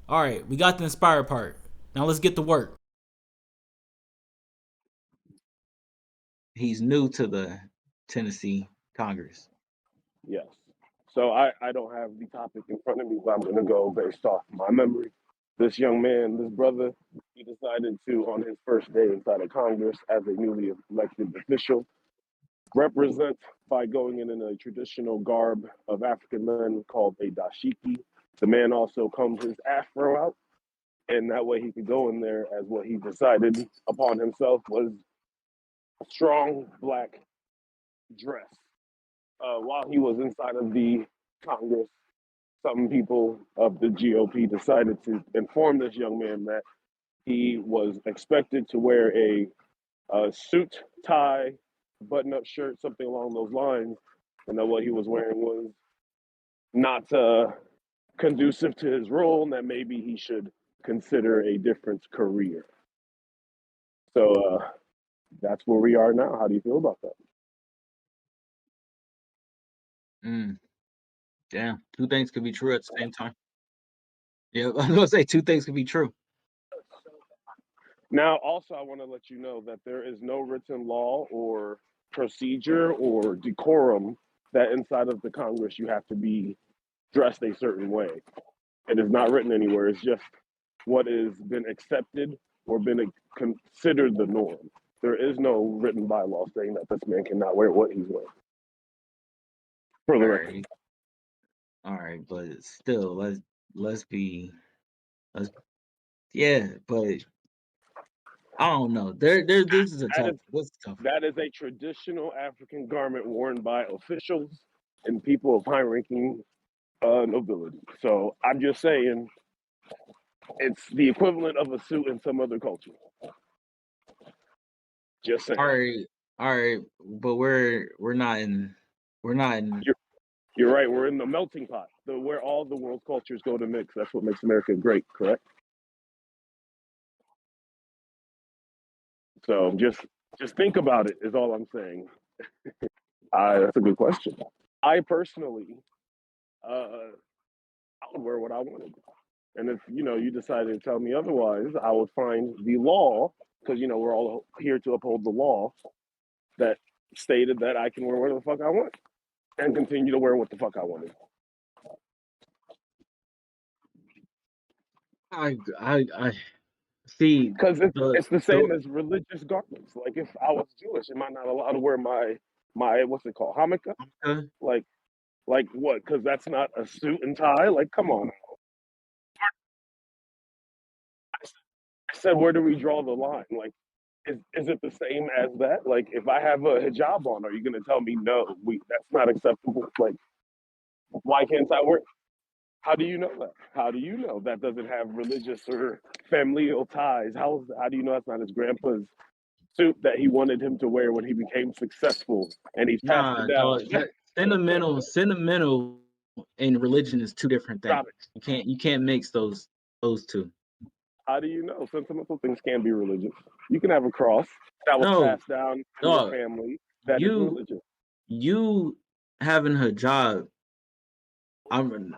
All right, we got the inspired part. Now let's get to work. He's new to the Tennessee Congress. Yes. So I don't have the topic in front of me, but I'm going to go based off my memory. This young man, this brother, he decided to, on his first day inside of Congress as a newly elected official, represent by going in a traditional garb of African men called a dashiki. The man also combed his afro out, and that way he could go in there as what he decided upon himself was a strong black dress. While he was inside of the Congress, some people of the GOP decided to inform this young man that he was expected to wear a suit, tie, button up shirt, something along those lines, and that what he was wearing was not conducive to his role, and that maybe he should consider a different career. So that's where we are now. How do you feel about that? Mm, damn, two things could be true at the same time. Yeah, I was gonna say two things could be true. Now, also, I want to let you know that there is no written law or procedure or decorum that inside of the Congress you have to be dressed a certain way. It is not written anywhere. It's just what has been accepted or been considered the norm. There is no written bylaw saying that this man cannot wear what he's wearing. For the record. All right, but still, let's be let's yeah, but I don't know. This is a tough. What's tough? That is a traditional African garment worn by officials and people of high-ranking nobility. So I'm just saying, it's the equivalent of a suit in some other culture. Just saying. All right, but we're not in. You're right. We're in the melting pot, where all the world's cultures go to mix. That's what makes America great, correct? So just think about it. Is all I'm saying. That's a good question. I personally, I would wear what I wanted, and if you decided to tell me otherwise, I would find the law, because we're all here to uphold the law that stated that I can wear whatever the fuck I want and continue to wear what the fuck I wanted. I see. Because it's the same as religious garments. Like if I was Jewish, am I not allowed to wear my what's it called, hamika? Like what? Because that's not a suit and tie. Like come on. I said, where do we draw the line? Like, is it the same as that? Like, if I have a hijab on, are you going to tell me no? That's not acceptable. Like, why can't I wear? How do you know that? How do you know that doesn't have religious or familial ties? How do you know that's not his grandpa's suit that he wanted him to wear when he became successful and he's passed it down? Sentimental and religion is two different things. You can't mix those two. How do you know? Sentimental things can be religious. You can have a cross that was passed down to a family that is religious. You having a job, I'm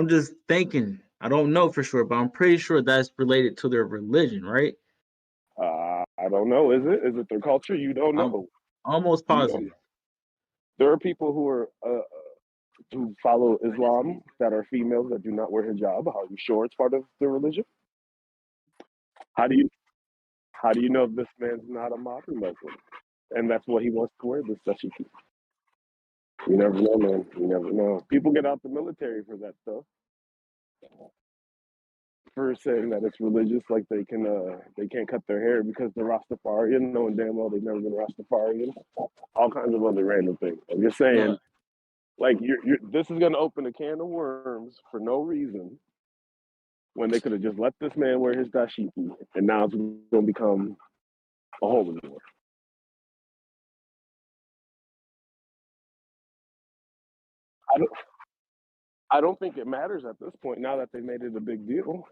just thinking. I don't know for sure, but I'm pretty sure that's related to their religion, right? I don't know. Is it? Is it their culture? You don't know. Almost positive. There are people who follow Islam that are females that do not wear hijab. Are you sure it's part of their religion? How do you know this man's not a modern Muslim and that's what he wants to wear? This dashiki. You never know, man. You never know. People get out the military for that stuff. For saying that it's religious, like they can't cut their hair because they're Rastafarian, knowing damn well they've never been Rastafarian. All kinds of other random things. I'm just saying, like this is gonna open a can of worms for no reason when they could have just let this man wear his dashiki, and now it's gonna become a whole new war. I don't think it matters at this point. Now that they made it a big deal,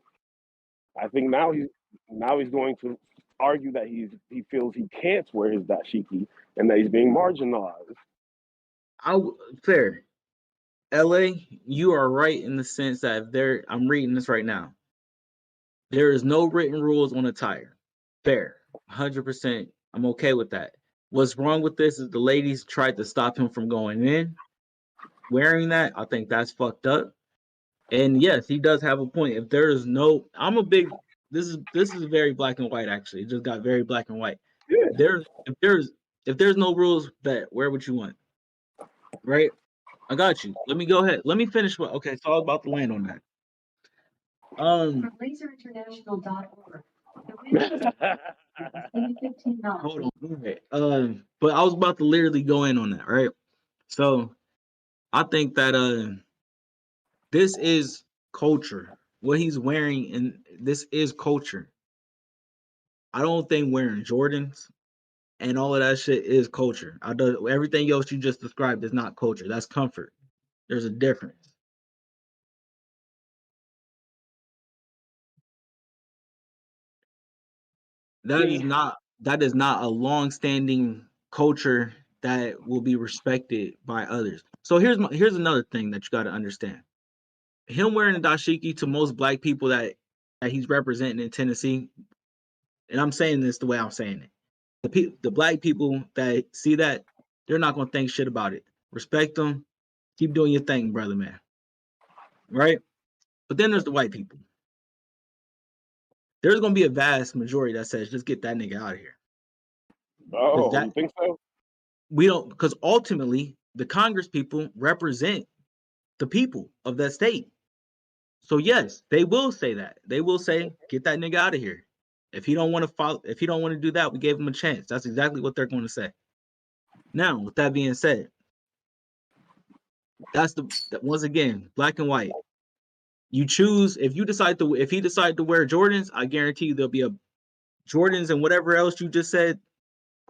I think now he's going to argue that he feels he can't wear his dashiki and that he's being marginalized. Fair. LA, you are right in the sense that if there, I'm reading this right now. There is no written rules on attire. Fair, 100%. I'm okay with that. What's wrong with this is the ladies tried to stop him from going in wearing that. I think that's fucked up. And yes, he does have a point. If there is no, I'm a big. This is very black and white. Actually, it just got very black and white. Yeah. If there's no rules, bet where would you want? Right? I got you. Let me go ahead. Let me finish. What? Okay, so I was about to land on that. From laserinternational.org. Hold on. Go ahead. But I was about to literally go in on that, right? So I think that this is culture. What he's wearing, and this is culture. I don't think wearing Jordans and all of that shit is culture. I do everything else you just described is not culture. That's comfort. There's a difference. See, That is not a long-standing culture that will be respected by others. So here's another thing that you got to understand. Him wearing a dashiki to most black people that he's representing in Tennessee, and I'm saying this the way I'm saying it. The black people that see that, they're not gonna think shit about it. Respect them. Keep doing your thing, brother man. Right? But then there's the white people. There's gonna be a vast majority that says just get that nigga out of here. Because oh, that you think so? we don't because ultimately the Congress people represent the people of that state. So yes, they will say that. They will say, get that nigga out of here. If he don't want to follow, if he don't want to do that, we gave him a chance. That's exactly what they're going to say. Now, with that being said, that's once again black and white. You choose if he decided to wear Jordans, I guarantee you there'll be a Jordans and whatever else you just said,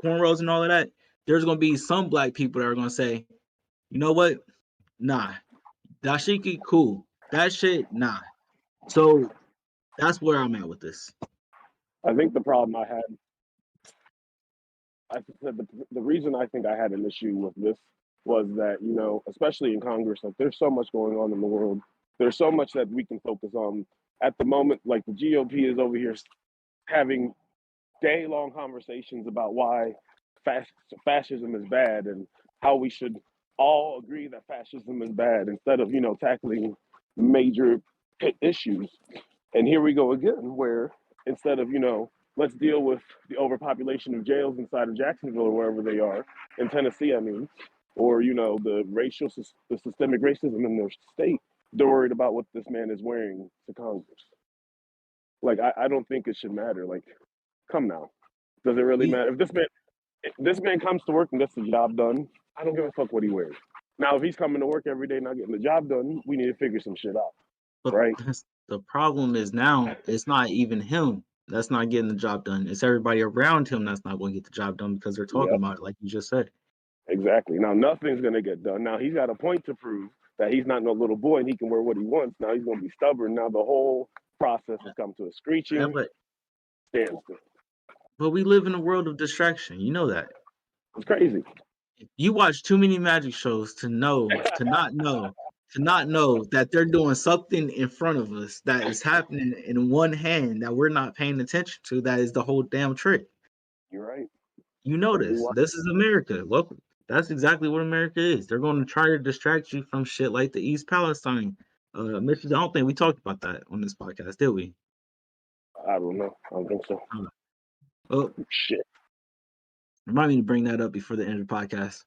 cornrows and all of that. There's gonna be some black people that are gonna say, you know what? Nah, dashiki cool. That shit, nah. So that's where I'm at with this. I think the problem I had, I said the reason I think I had an issue with this was that, you know, especially in Congress, like there's so much going on in the world. There's so much that we can focus on at the moment. Like the GOP is over here having day-long conversations about why fascism is bad and how we should all agree that fascism is bad instead of, you know, tackling major issues. And here we go again, where instead of, you know, let's deal with the overpopulation of jails inside of Jacksonville or wherever they are, in Tennessee, I mean, or, you know, the systemic racism in their state, they're worried about what this man is wearing to Congress. Like, I don't think it should matter. Like, come now. Does it really matter? If this man comes to work and gets the job done, I don't give a fuck what he wears. Now, if he's coming to work every day not getting the job done, we need to figure some shit out, But right? the problem is now it's not even him that's not getting the job done. It's everybody around him that's not going to get the job done because they're talking Yep, about it, like you just said. exactly. Now, nothing's going to get done. Now, he's got a point to prove that he's not no little boy and he can wear what he wants. Now, he's going to be stubborn. Now, the whole process has come to a Yeah, screeching standstill. but we live in a world of distraction. You know that. It's crazy. You watch too many magic shows to not know that they're doing something in front of us that is happening in one hand that we're not paying attention to. That is the whole damn trick. You're right. You know We this. watch. This is America. Look, that's exactly what America is. They're going to try to distract you from shit like the East Palestine. Mitch, I don't think we talked about that on this podcast, did we? I don't know. I don't think so. Oh, Shit. remind me to bring that up before the end of the podcast.